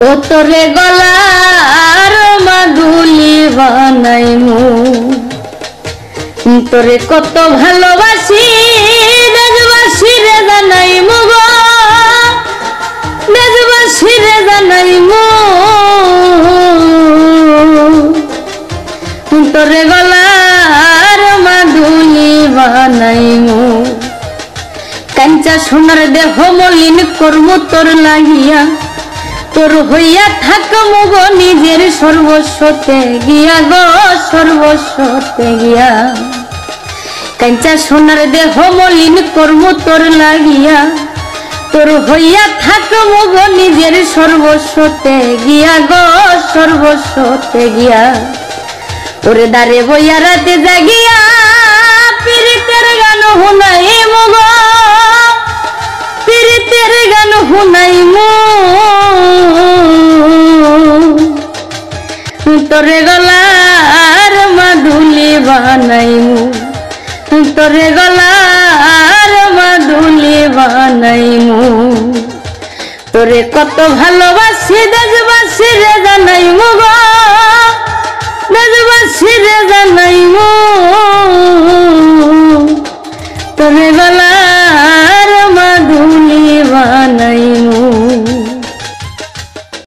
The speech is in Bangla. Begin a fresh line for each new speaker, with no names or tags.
ও তোরে গলার মাদুলি বানাইমু তোরে কত ভালোবাসি দেশবাসী রে জানাইমু গো দেশবাসী রে জানাইমু তোরে গলার মাদুলি বানাইমু কাঞ্চা সোনার দেহ মলিন করমু তোর লাগিয়া তোর হইয়া থাকমু গো নিজের সর্বস্বতে গিয়া গো সর্বস্বতে গিয়া কাঞ্চা সোনার দেহ মলিন করমু তোর লাগিয়া তোর হইয়া থাকমু গো নিজের সর্বস্বতে গিয়া গো সর্বস্বতে গিয়া ওরে দারে বইয়া রাতে জাগিয়া পীড়িতের গান শুনাইমু গো পীড়িতের গান শুনাইমু তোরে গলার মাদুলি বানাইমু তোরে গলার মাদুলি বানাইমু তোরে কত ভালোবাসি দেশবাসী রে জানাইমু গো দেশবাসী রে জানাইমু